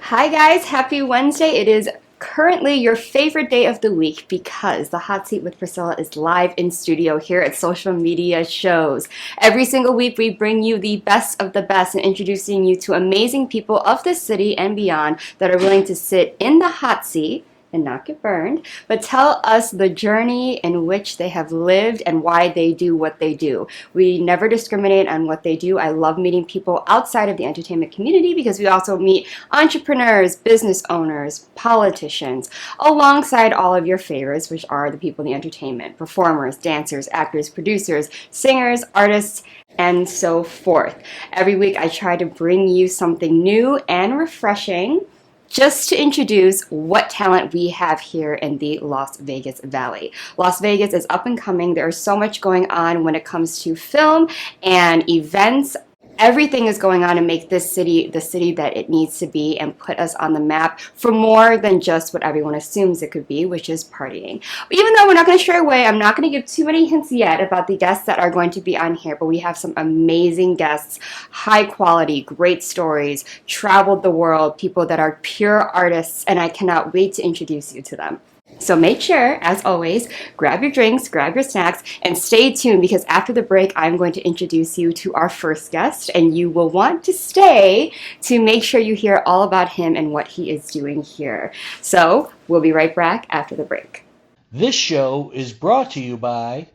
Hi guys, happy Wednesday. It is currently your favorite day of the week because the Hot Seat with Priscilla is live in studio here at Social Media Shows. Every single week we bring you the best of the best and introducing you to amazing people of this city and beyond that are willing to sit in the hot seat and not get burned, but tell us the journey in which they have lived and why they do what they do. We never discriminate on what they do. I love meeting people outside of the entertainment community because we also meet entrepreneurs, business owners, politicians, alongside all of your favorites, which are the people in the entertainment, performers, dancers, actors, producers, singers, artists, and so forth. Every week I try to bring you something new and refreshing just to introduce what talent we have here in the Las Vegas Valley. Las Vegas is up and coming. There is so much going on when it comes to film and events. Everything is going on to make this city the city that it needs to be and put us on the map for more than just what everyone assumes it could be, which is partying. But even though we're not going to stray away, I'm not going to give too many hints yet about the guests that are going to be on here, but we have some amazing guests, high quality, great stories, traveled the world, people that are pure artists, and I cannot wait to introduce you to them. So make sure, as always, grab your drinks, grab your snacks, and stay tuned because after the break, I'm going to introduce you to our first guest, and you will want to stay to make sure you hear all about him and what he is doing here. So we'll be right back after the break. This show is brought to you by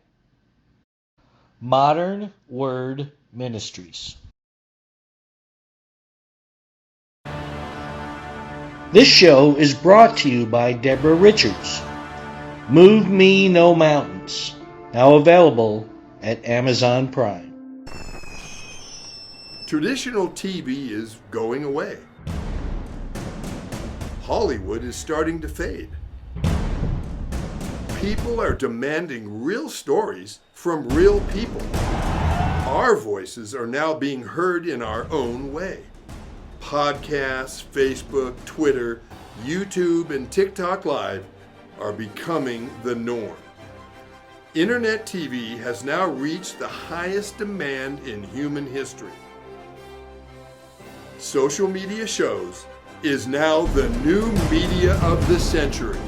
Modern Word Ministries. This show is brought to you by Deborah Richards. Move Me No Mountains, now available at Amazon Prime. Traditional TV is going away. Hollywood is starting to fade. People are demanding real stories from real people. Our voices are now being heard in our own way. Podcasts, Facebook, Twitter, YouTube, and TikTok Live are becoming the norm. Internet TV has now reached the highest demand in human history. Social Media Shows is now the new media of the century.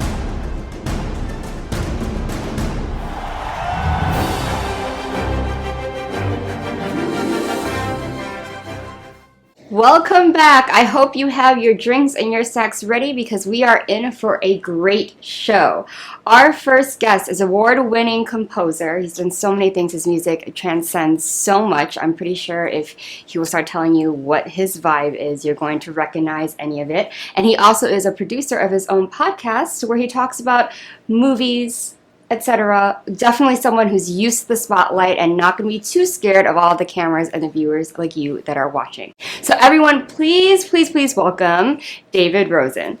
Welcome back. I hope you have your drinks and your snacks ready because we are in for a great show. Our first guest is award-winning composer. He's done so many things. His music transcends so much. I'm pretty sure if he will start telling you what his vibe is, you're going to recognize any of it. And he also is a producer of his own podcast where he talks about movies, etc. Definitely someone who's used to the spotlight and not going to be too scared of all the cameras and the viewers like you that are watching. So everyone, please welcome David Rosen.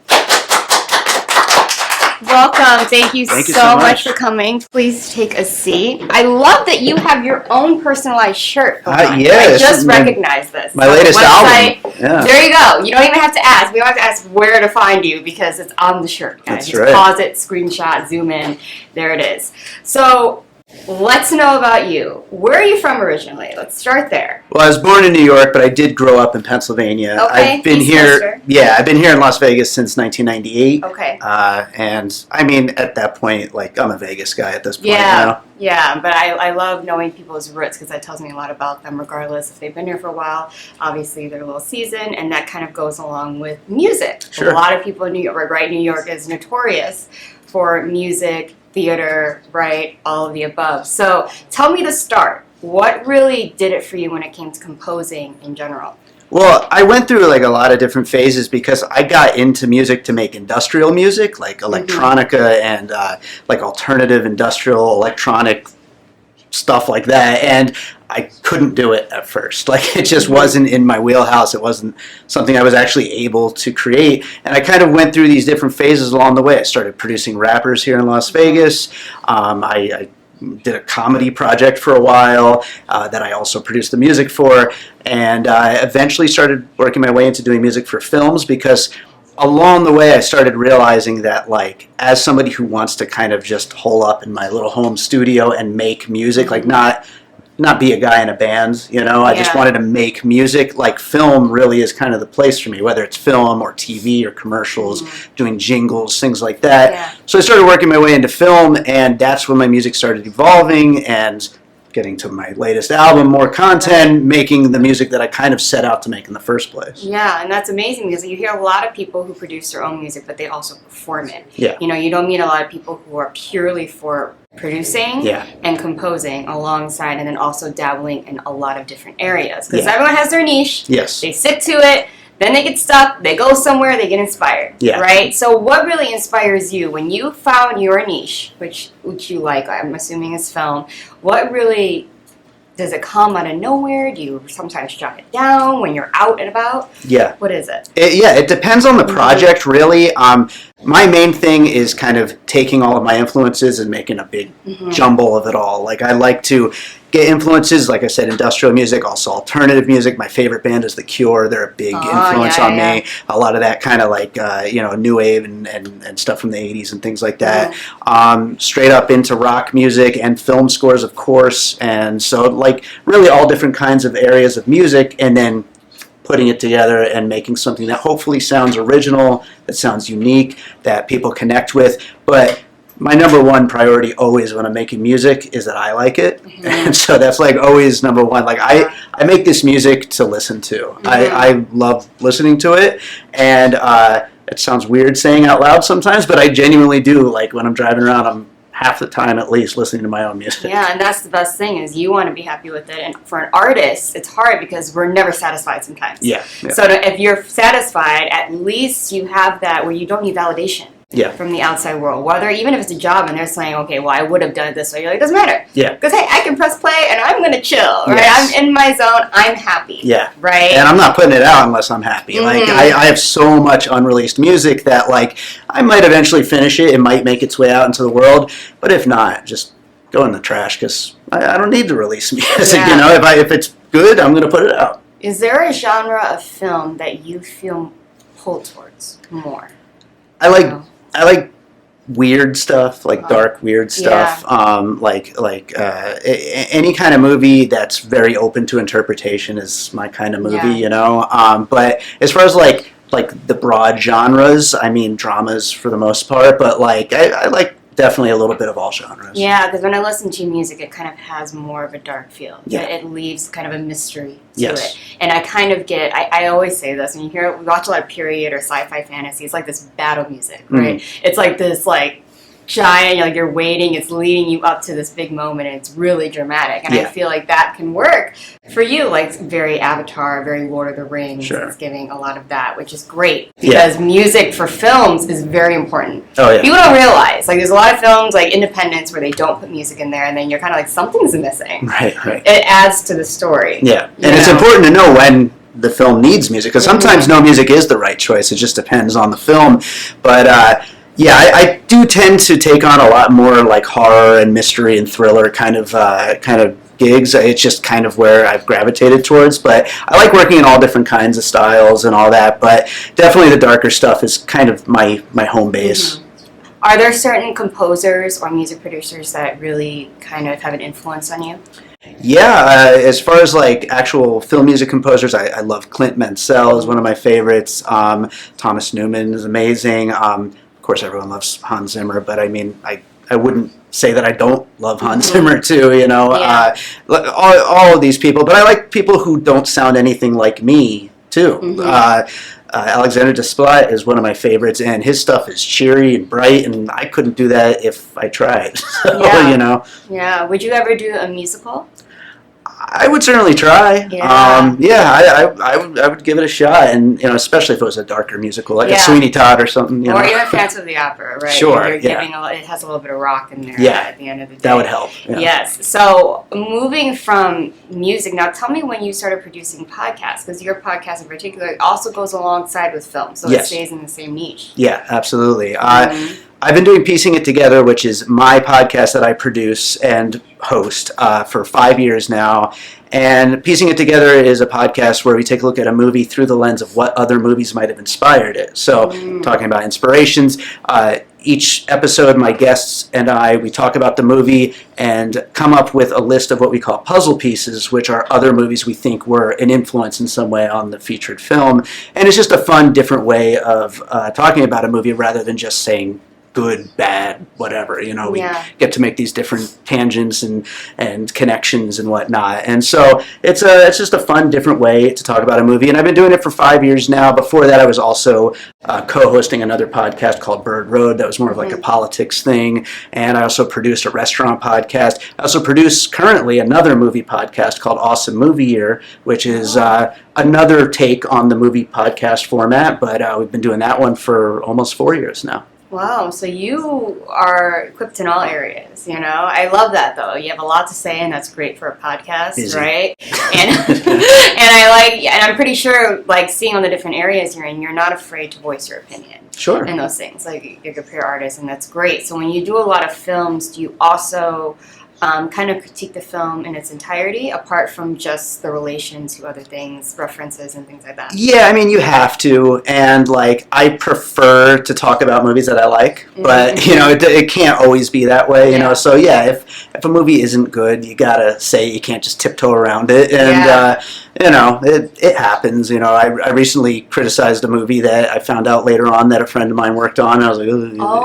Welcome. Thank you so much for coming. Please take a seat. I love that you have your own personalized shirt. Yes. I just recognized this. My latest album. Yeah. There you go. You don't even have to ask. We don't have to ask where to find you because it's on the shirt. Guys. That's Just right. pause it, screenshot, zoom in. There it is. So let's know about you. Where are you from originally? Let's start there. Well, I was born in New York, but I did grow up in Pennsylvania. Okay, I've been East here. Coaster. Yeah, I've been here in Las Vegas since 1998. Okay. And I mean, at that point, like I'm a Vegas guy at this point. Yeah, You know? yeah, but I love knowing people's roots because that tells me a lot about them regardless if they've been here for a while. Obviously, they're a little seasoned, and that kind of goes along with music. Sure. A lot of people in New York, right? New York is notorious for music, theater, right? All of the above. So tell me to start. What really did it for you when it came to composing in general? Well, I went through like a lot of different phases because I got into music to make industrial music, like electronica and like alternative industrial electronic stuff like that. And I couldn't do it at first. Like it just wasn't in my wheelhouse. It wasn't something I was actually able to create. And I kind of went through these different phases along the way. I started producing rappers here in Las Vegas. I did a comedy project for a while that I also produced the music for. And I eventually started working my way into doing music for films because along the way I started realizing that, like, as somebody who wants to kind of just hole up in my little home studio and make music, like not not be a guy in a band, you know. I just Yeah. wanted to make music. Like film really is kind of the place for me, whether it's film or TV or commercials, doing jingles, things like that. Yeah. So I started working my way into film, and that's when my music started evolving and getting to my latest album, more content, making the music that I kind of set out to make in the first place. Yeah, and that's amazing because you hear a lot of people who produce their own music, but they also perform it. Yeah. You know, you don't meet a lot of people who are purely for producing Yeah. and composing alongside and then also dabbling in a lot of different areas. Because Yeah. everyone has their niche. Yes. They stick to it, then they get stuck, they go somewhere, they get inspired. Yeah. Right? So what really inspires you when you found your niche, which you like, I'm assuming is film, what really does it come out of nowhere? Do you sometimes jot it down when you're out and about? Yeah. What is it? It depends on the project, really. My main thing is kind of taking all of my influences and making a big jumble of it all. Like, I like to get influences, like I said, industrial music, also alternative music. My favorite band is The Cure. They're a big influence on me. A lot of that kind of like, new wave and stuff from the 80s and things like that. Straight up into rock music and film scores, of course. And so, like, really all different kinds of areas of music, and then putting it together and making something that hopefully sounds original, that sounds unique, that people connect with. But my number one priority always when I'm making music is that I like it. And so that's like always number one. Like I make this music to listen to. I love listening to it. And it sounds weird saying out loud sometimes, but I genuinely do. Like when I'm driving around, I'm half the time at least listening to my own music. Yeah, and that's the best thing is you want to be happy with it. And for an artist, it's hard because we're never satisfied sometimes. Yeah. So if you're satisfied, at least you have that where you don't need validation from the outside world. Whether even if it's a job and they're saying, okay, well, I would have done it this way. You're like, it doesn't matter. Yeah. Because, hey, I can press play and I'm going to chill, right? Yes. I'm in my zone. I'm happy. Yeah. Right? And I'm not putting it out unless I'm happy. Like I have so much unreleased music that like I might eventually finish it. It might make its way out into the world, but if not, just go in the trash because I don't need to release music. Yeah. You know, if it's good, I'm gonna put it out. Is there a genre of film that you feel pulled towards more? I like weird stuff, like dark weird stuff. Any kind of movie that's very open to interpretation is my kind of movie. You know, but as far as like the broad genres, I mean dramas for the most part, but like I like definitely a little bit of all genres. Yeah, because when I listen to music, it kind of has more of a dark feel. Yeah. It leaves kind of a mystery to Yes. it. And I kind of get, I always say this, when you hear, we watch a lot of period or sci-fi fantasy, it's like this battle music, right? It's like this, like, giant, like you're waiting, it's leading you up to this big moment, and it's really dramatic. And I feel like that can work for you, like very Avatar, very Lord of the Rings. Sure. It's giving a lot of that, which is great because music for films is very important. Oh yeah. People don't realize, like there's a lot of films like Independence where they don't put music in there, and then you're kind of like, something's missing. Right. It adds to the story. Yeah, and it's important to know when the film needs music, because sometimes no music is the right choice. It just depends on the film. But I do tend to take on a lot more like horror and mystery and thriller kind of gigs. It's just kind of where I've gravitated towards. But I like working in all different kinds of styles and all that. But definitely the darker stuff is kind of my home base. Are there certain composers or music producers that really kind of have an influence on you? Yeah, as far as like actual film music composers, I love Clint Mansell is one of my favorites. Thomas Newman is amazing. Of course, everyone loves Hans Zimmer, but I mean, I wouldn't say that I don't love Hans Zimmer too. You know, all of these people, but I like people who don't sound anything like me too. Alexander Desplat is one of my favorites, and his stuff is cheery and bright, and I couldn't do that if I tried. So, you know. Yeah. Would you ever do a musical? I would certainly try. Yeah. I would give it a shot, and you know, especially if it was a darker musical, like a Yeah. Sweeney Todd or something. You Or know? even Phantom of the Opera, right? Sure, You're yeah. giving it has a little bit of rock in there Yeah. at the end of the day. That would help. Yeah. Yes. So moving from music, now tell me when you started producing podcasts, because your podcast in particular also goes alongside with film, so it Yes. stays in the same niche. Yeah, absolutely. I've been doing Piecing It Together, which is my podcast that I produce and host for 5 years now. And Piecing It Together is a podcast where we take a look at a movie through the lens of what other movies might have inspired it. So talking about inspirations, each episode, my guests and we talk about the movie and come up with a list of what we call puzzle pieces, which are other movies we think were an influence in some way on the featured film. And it's just a fun, different way of talking about a movie rather than just saying good, bad, whatever. You know, we get to make these different tangents and connections and whatnot. And so it's just a fun, different way to talk about a movie. And I've been doing it for 5 years now. Before that, I was also co-hosting another podcast called Bird Road that was more of like a politics thing. And I also produced a restaurant podcast. I also produce currently another movie podcast called Awesome Movie Year, which is another take on the movie podcast format. But we've been doing that one for almost 4 years now. Wow, so you are equipped in all areas, you know? I love that, though. You have a lot to say, and that's great for a podcast, Easy. right? And and I'm pretty sure, like, seeing all the different areas you're in, you're not afraid to voice your opinion. Sure. And those things. Like, you're a peer artist, and that's great. So when you do a lot of films, do you also kind of critique the film in its entirety, apart from just the relation to other things, references, and things like that? Yeah, I mean, you have to, and like, I prefer to talk about movies that I like, but you know, it can't always be that way, you know. So yeah, if a movie isn't good, you gotta say, you can't just tiptoe around it, and you know, it happens. You know, I recently criticized a movie that I found out later on that a friend of mine worked on, and I was like, oh no,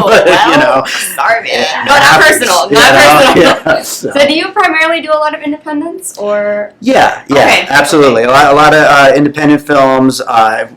but, well, you know, sorry, man. No, not happens, personal, you not know? personal. Yeah, So do you primarily do a lot of independents, or? Yeah, Okay, absolutely. okay. A lot of independent films. I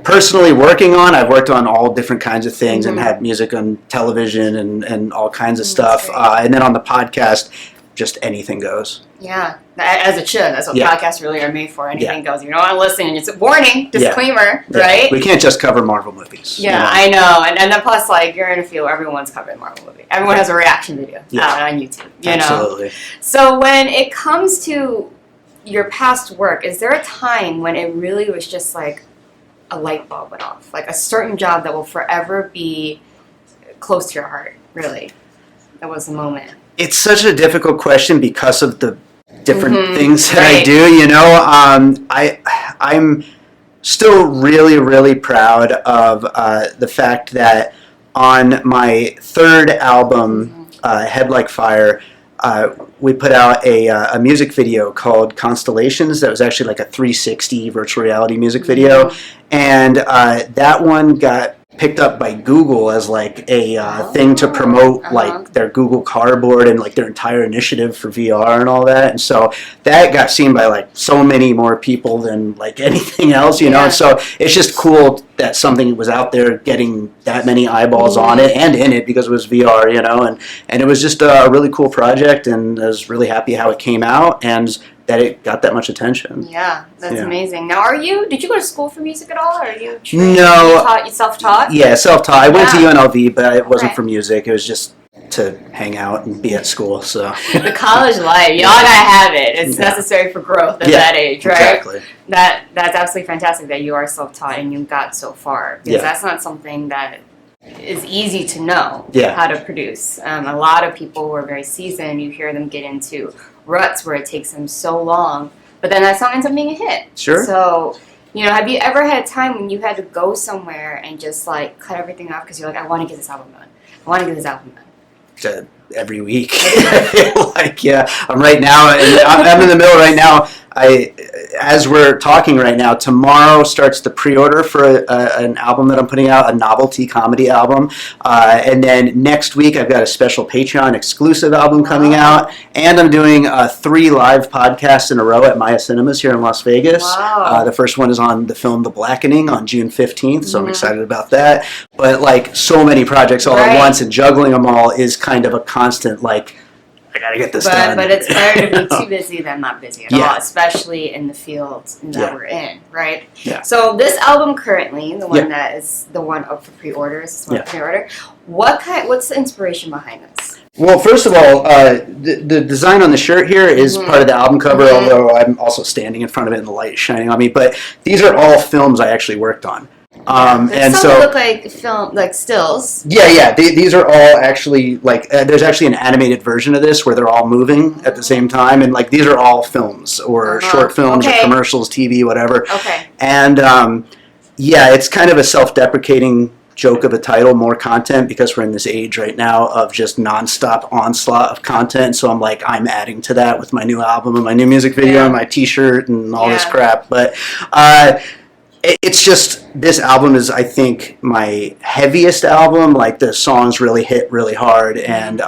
personally I've worked on all different kinds of things and had music on television and all kinds of stuff. great. And then on the podcast, just anything goes. Yeah, as it should. That's what podcasts really are made for. Anything goes. You don't want to listen, and it's a warning, disclaimer, right? We can't just cover Marvel movies. Yeah, you know? I know. And then plus, like, you're in a field, everyone's covering Marvel movie. Everyone has a reaction video out on YouTube, you know? Absolutely. So when it comes to your past work, is there a time when it really was just like a light bulb went off? Like a certain job that will forever be close to your heart, really? That was the moment. It's such a difficult question because of the different things that I Right. do, you know. I'm still really, really proud of the fact that on my third album, Head Like Fire, we put out a music video called Constellations that was actually like a 360 virtual reality music video. And that one got picked up by Google as like a thing to promote like their Google Cardboard and like their entire initiative for VR and all that. And so that got seen by like so many more people than like anything else, you know. And so it's just cool that something was out there getting that many eyeballs on it and in it because it was VR, you know. And it was just a really cool project, and I was really happy how it came out and that it got that much attention. Yeah, that's amazing. Now, did you go to school for music at all, or are you trained? No. You self-taught? Yeah, self-taught. I went to Yeah. UNLV, but it wasn't Okay. for music. It was just to hang out and be at school. So The college life, y'all gotta have it. It's necessary for growth at that age, right? Exactly. That's absolutely fantastic that you are self-taught and you got so far, because Yeah. that's not something that is easy to know Yeah. how to produce. A lot of people who are very seasoned, you hear them get into ruts where it takes them so long, but then that song ends up being a hit. Sure. So, you know, have you ever had a time when you had to go somewhere and just like cut everything off because you're like, I want to get this album done. I want to get this album done. Every week. Like, yeah, I'm right now, and I'm in the middle right now. As we're talking right now, tomorrow starts the pre-order for an album that I'm putting out, a novelty comedy album. And then next week, I've got a special Patreon exclusive album coming out. And I'm doing 3 live podcasts in a row at Maya Cinemas here in Las Vegas. Wow. The first one is on the film The Blackening on June 15th, so I'm excited about that. But like so many projects all at once, and juggling them all is kind of a constant, like, I gotta get this done. But it's better to be too busy than not busy at all, Yeah. especially in the field that we're in, right? Yeah. So this album currently, the one that is the one up for pre-orders, pre-order. What's the inspiration behind this? Well, first of all, the design on the shirt here is part of the album cover, although I'm also standing in front of it and the light is shining on me. But these are all films I actually worked on. And some so look like film, like stills. Yeah. These are all actually like there's actually an animated version of this where they're all moving at the same time, and like these are all films or short films or commercials, TV, whatever. Okay. And it's kind of a self-deprecating joke of a title, more content, because we're in this age right now of just nonstop onslaught of content. So I'm like, I'm adding to that with my new album and my new music video and my t-shirt and all this crap. But it's just, this album is, I think, my heaviest album. Like, the songs really hit really hard, and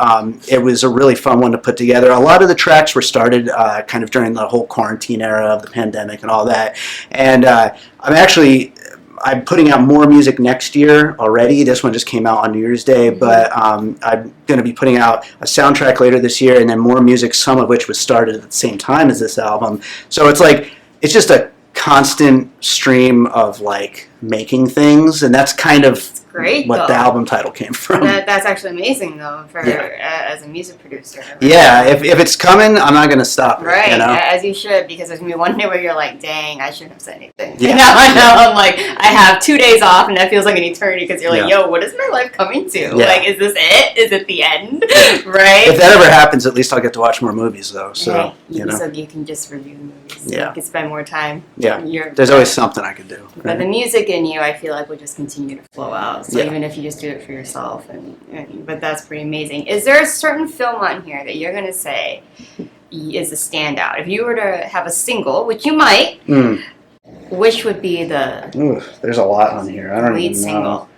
it was a really fun one to put together. A lot of the tracks were started kind of during the whole quarantine era of the pandemic and all that. And I'm putting out more music next year already. This one just came out on New Year's Day, but I'm going to be putting out a soundtrack later this year, and then more music, some of which was started at the same time as this album. So it's like, it's just a constant stream of like making things, and that's kind of great, what the album title came from. That's actually amazing, though, for as a music producer. Yeah, if it's coming, I'm not going to stop it. Right, you know? as you should, because there's going to be one day where you're like, dang, I shouldn't have said anything. Yeah. Now I know, I'm like, I have 2 days off, and that feels like an eternity, because you're like, yo, what is my life coming to? Yeah. Like, is this it? Is it the end? Right? If that ever happens, at least I'll get to watch more movies, though. So, so you can just review the movies. Yeah. You can spend more time. Yeah. There's always something I could do. Right? But the music in you, I feel like, will just continue to flow out. So Yeah. even if you just do it for yourself, but that's pretty amazing. Is there a certain film on here that you're going to say is a standout? If you were to have a single, which you might, which would be the Ooh, there's a lot on here. I don't lead even know. single?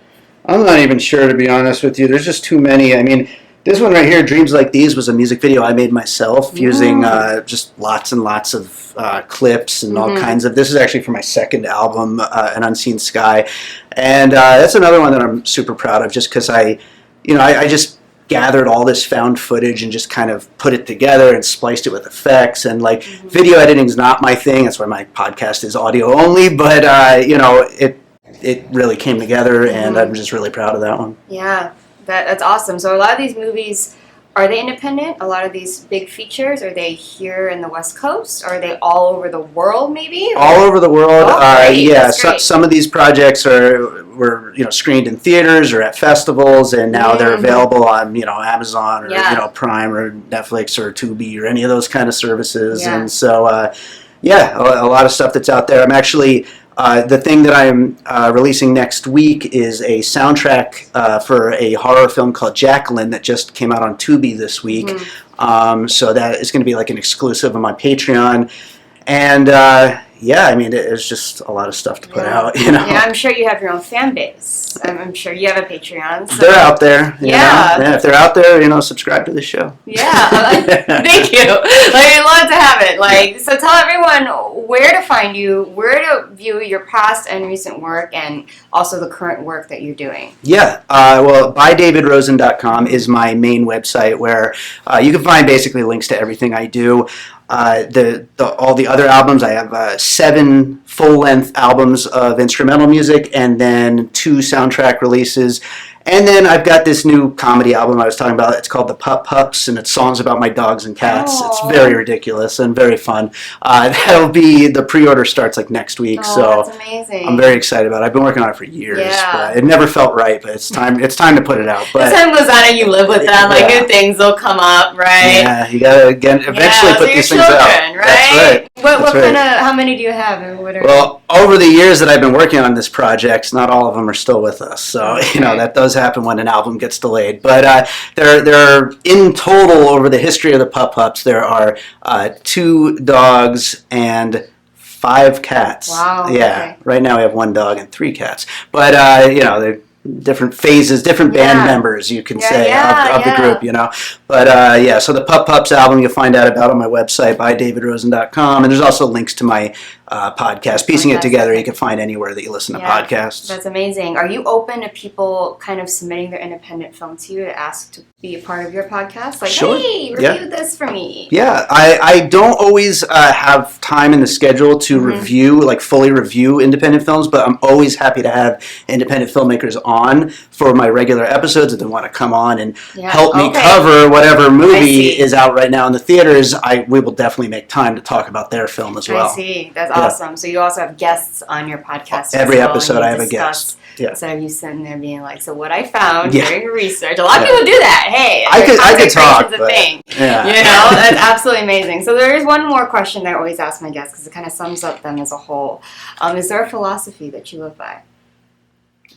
I'm not even sure, to be honest with you. There's just too many. I mean, this one right here, Dreams Like These, was a music video I made myself using just lots and lots of clips and all kinds of. This is actually for my second album, An Unseen Sky, and that's another one that I'm super proud of, just because I just gathered all this found footage and just kind of put it together and spliced it with effects, and like video editing is not my thing. That's why my podcast is audio only, but it really came together, and I'm just really proud of that one. Yeah. That's awesome. So a lot of these movies, are they independent? A lot of these big features, are they here in the West Coast? Are they all over the world, maybe? All over the world. Great. Yeah, That's great. some of these projects were screened in theaters or at festivals, and now they're available on Amazon or Prime or Netflix or Tubi or any of those kind of services. Yeah. And so a lot of stuff that's out there. I'm actually. The thing that I'm releasing next week is a soundtrack for a horror film called Jacqueline that just came out on Tubi this week. So that is going to be like an exclusive on my Patreon. And I mean, it's just a lot of stuff to put out. Yeah, I'm sure you have your own fan base. I'm sure you have a Patreon. So. They're out there. You know? Yeah. If they're out there, subscribe to the show. Yeah, thank you. I'd love to have it. So tell everyone where to find you, where to view your past and recent work, and also the current work that you're doing. Yeah, bydavidrosen.com is my main website, where you can find basically links to everything I do. All the other albums, I have 7 full-length albums of instrumental music, and then 2 soundtrack releases. And then I've got this new comedy album I was talking about. It's called The Pup Pups, and it's songs about my dogs and cats. Aww. It's very ridiculous and very fun. The pre-order starts like next week, so that's amazing. I'm very excited about it. I've been working on it for years. But it never felt right, but it's time to put it out. But as time goes on and you live with them, new things will come up, right? Yeah, you gotta eventually put these things out. Right? That's right. What kind of? How many do you have? And what are Well, over the years that I've been working on this project, not all of them are still with us. So that does happen when an album gets delayed. But there are, in total, over the history of the Pup Pups, there are 2 dogs and 5 cats. Wow. Yeah. Okay. Right now we have 1 dog and 3 cats. But they're different phases, different band members, you can say, of the group, But so the Pup Pups album you'll find out about on my website, bydavidrosen.com, and there's also links to my podcast, Piecing It Together. You can find anywhere that you listen to podcasts. That's amazing. Are you open to people kind of submitting their independent film to you to ask to be a part of your podcast? Like, Sure. hey, review this for me. Yeah, I don't always have time in the schedule to fully review independent films, but I'm always happy to have independent filmmakers on for my regular episodes if they want to come on and help me cover whatever movie is out right now in the theaters. We will definitely make time to talk about their film as well. I see. That's awesome. So you also have guests on your podcast. Every as well, episode and you I have a discuss. guest. Yeah. Instead of you sitting there being like, so what I found during research. A lot of people do that. Hey, I could talk, but, thing. Yeah. That's absolutely amazing. So there is one more question that I always ask my guests because it kind of sums up them as a whole. Is there a philosophy that you live by?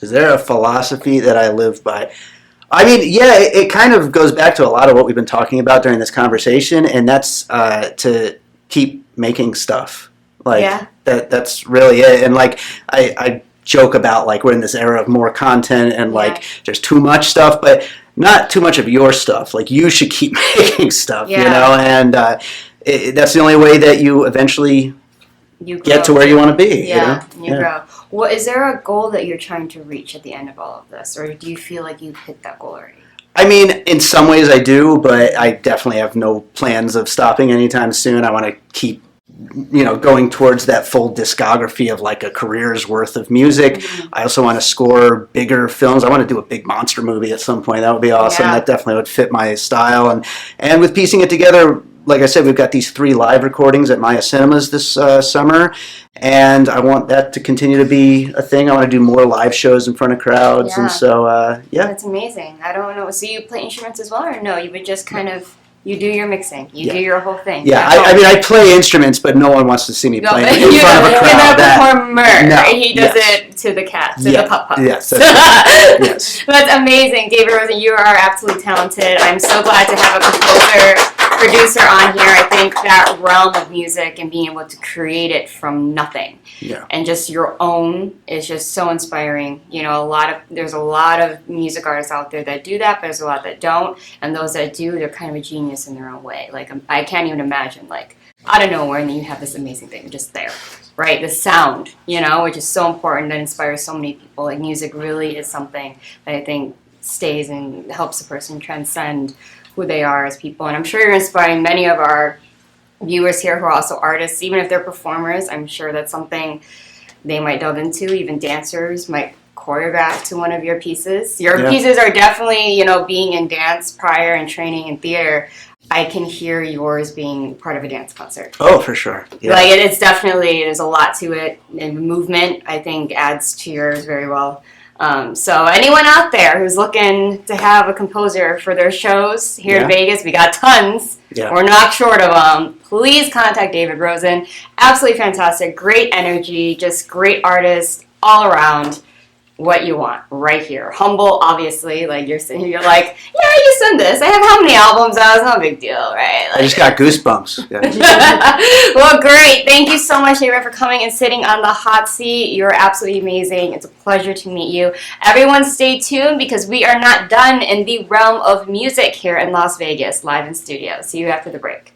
Is there a philosophy that I live by? I mean, yeah, it kind of goes back to a lot of what we've been talking about during this conversation, and that's to keep making stuff. Like Yeah. that's really it. And like I joke about like we're in this era of more content and like there's too much stuff, but not too much of your stuff. Like you should keep making stuff, you Yeah. know, and that's the only way that you eventually You get to grow. where you want to be. Yeah, You know? grow. Well, is there a goal that you're trying to reach at the end of all of this, or do you feel like you've hit that goal already? I mean, in some ways I do, but I definitely have no plans of stopping anytime soon. I want to keep, going towards that full discography of like a career's worth of music. I also want to score bigger films. I want to do a big monster movie at some point. That would be awesome. Yeah. That definitely would fit my style. And with piecing it together, like I said, we've got these 3 live recordings at Maya Cinemas this summer, and I want that to continue to be a thing. I want to do more live shows in front of crowds, Yeah. and so, yeah. That's amazing. I don't know. So you play instruments as well, or no? You would just kind of you do your mixing, you Yeah. do your whole thing. Yeah, I mean, I play instruments, but no one wants to see me No, playing but in front of a crowd. You're the That- performer. No, He does yes. it to the cats, to Yeah, the pup pups. yes, that's yes. That's amazing, David Rosen. You are absolutely talented. I'm so glad to have a producer on here. I think that realm of music and being able to create it from nothing Yeah. and just your own is just so inspiring. There's a lot of music artists out there that do that, but there's a lot that don't. And those that do, they're kind of a genius in their own way. Like I can't even imagine like out of nowhere, and then you have this amazing thing just there, right? The sound, which is so important, that inspires so many people. Like music really is something that I think stays and helps a person transcend who they are as people. And I'm sure you're inspiring many of our viewers here who are also artists, even if they're performers. I'm sure that's something they might delve into. Even dancers might choreograph to one of your pieces. Your Yeah. pieces are definitely, being in dance prior and training in theater. I can hear yours being part of a dance concert. Oh, for sure. Yeah. Like it's definitely, there's a lot to it, and movement I think adds to yours very well. So anyone out there who's looking to have a composer for their shows here in Yeah. Vegas, we got tons. Yeah. We're not short of them. Please contact David Rosen. Absolutely fantastic, great energy, just great artist all around. What you want right here. Humble, obviously. Like you're sitting here, you're like, yeah, you send this. I have how many albums out? It's not a big deal, right? I just got goosebumps. Yeah. Well, great. Thank you so much, David, for coming and sitting on the hot seat. You're absolutely amazing. It's a pleasure to meet you. Everyone stay tuned because we are not done in the realm of music here in Las Vegas, live in studio. See you after the break.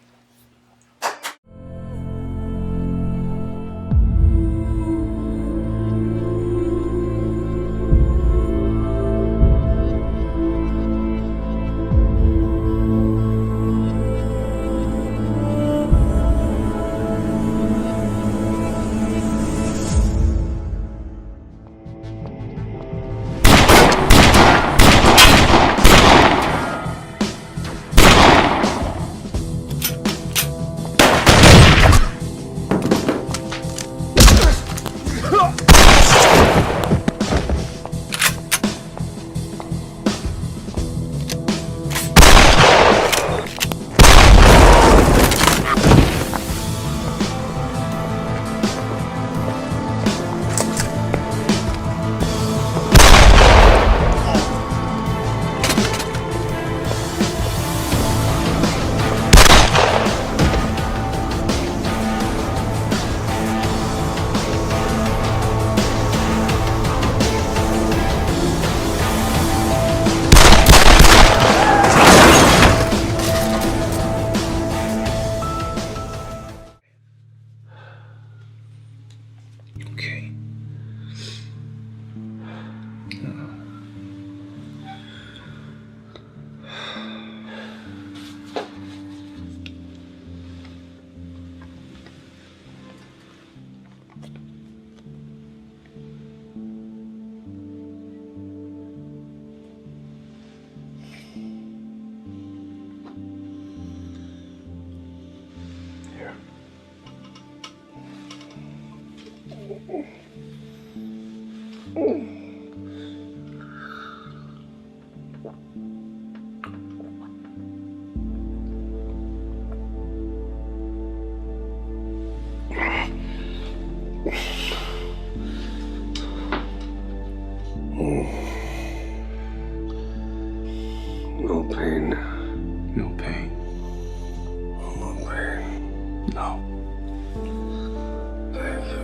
Okay. No. Thank you.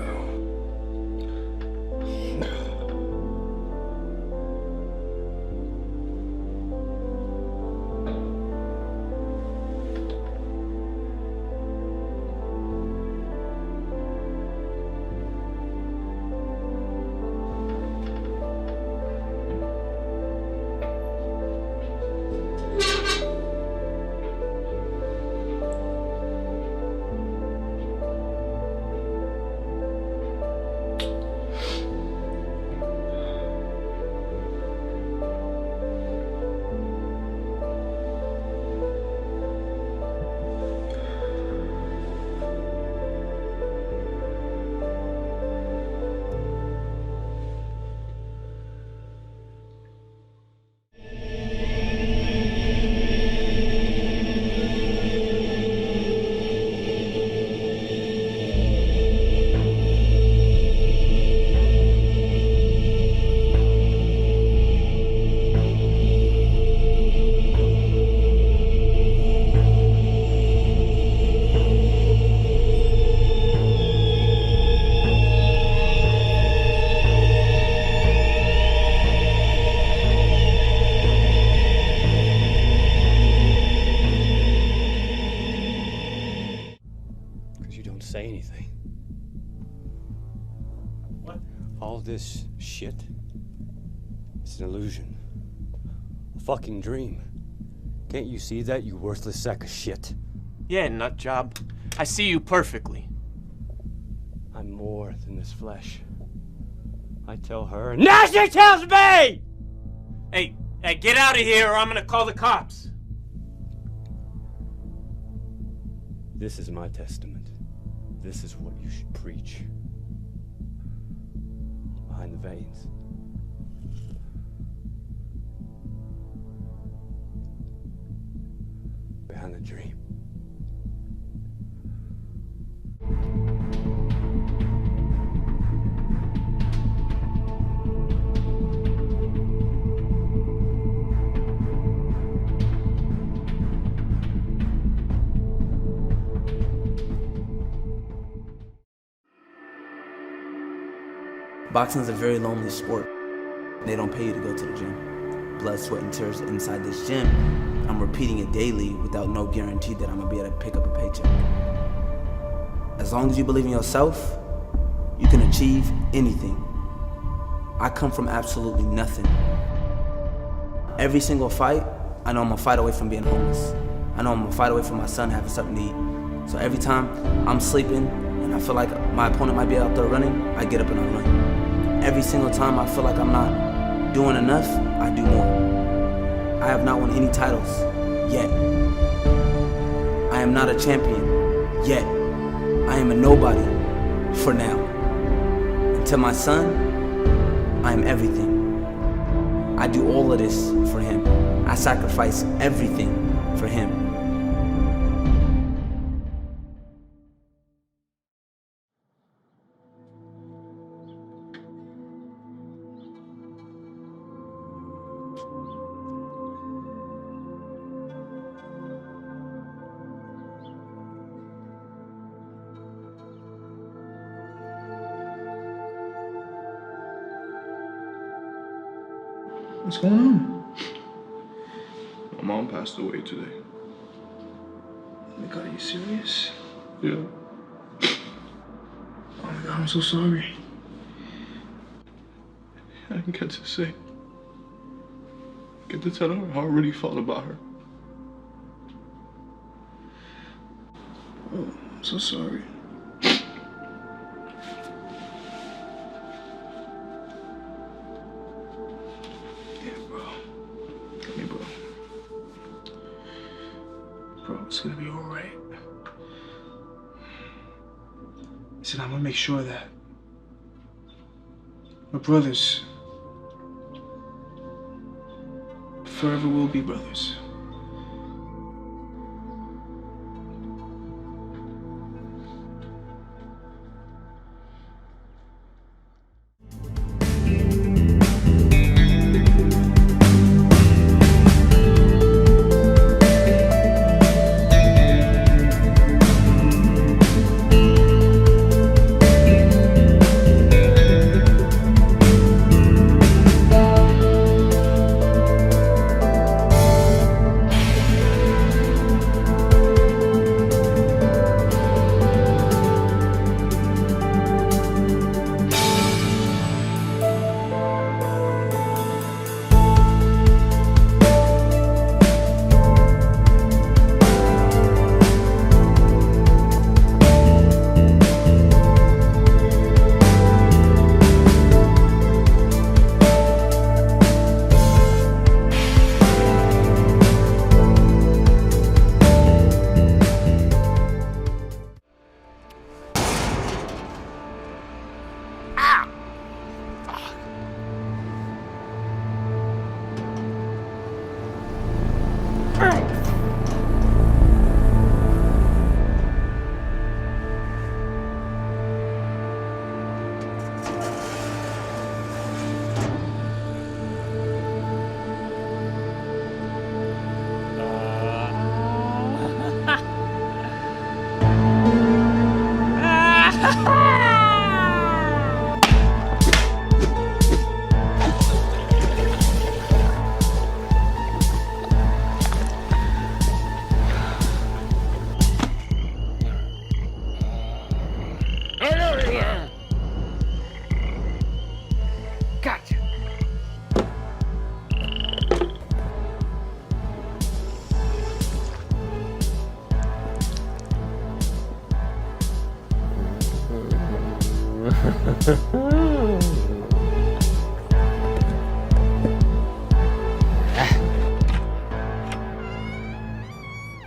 You don't say anything. What? All this shit, it's an illusion. A fucking dream. Can't you see that, you worthless sack of shit? Yeah, nut job. I see you perfectly. I'm more than this flesh. I tell her, and now she tells me! Hey, get out of here or I'm gonna call the cops. This is my testament. This is what you should preach. Behind the veins. Behind the dream. Boxing is a very lonely sport. They don't pay you to go to the gym. Blood, sweat, and tears inside this gym. I'm repeating it daily without no guarantee that I'm gonna be able to pick up a paycheck. As long as you believe in yourself, you can achieve anything. I come from absolutely nothing. Every single fight, I know I'm a fight away from being homeless. I know I'm a fight away from my son having something to eat. So every time I'm sleeping and I feel like my opponent might be out there running, I get up and I run. Every single time I feel like I'm not doing enough, I do more. I have not won any titles, yet. I am not a champion, yet. I am a nobody, for now. And to my son, I am everything. I do all of this for him. I sacrifice everything for him. What's going on? My mom passed away today. Oh my God, are you serious? Yeah. Oh my God, I'm so sorry. I didn't get to say. Get to tell her how I really felt about her. Oh, I'm so sorry. Bro, it's gonna be alright. Listen, I'm gonna make sure that we're brothers. Forever will be brothers.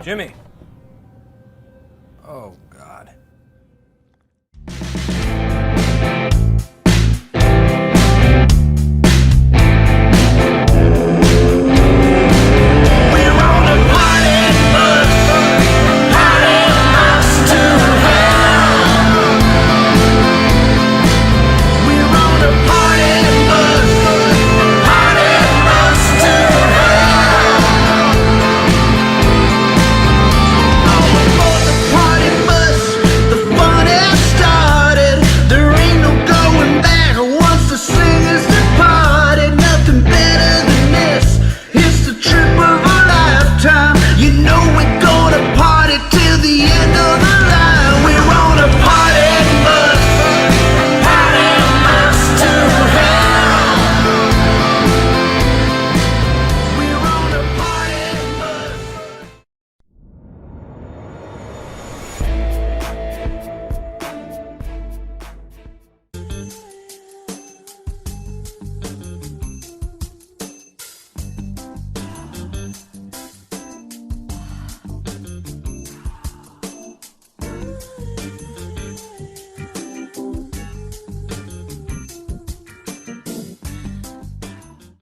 Jimmy. Oh,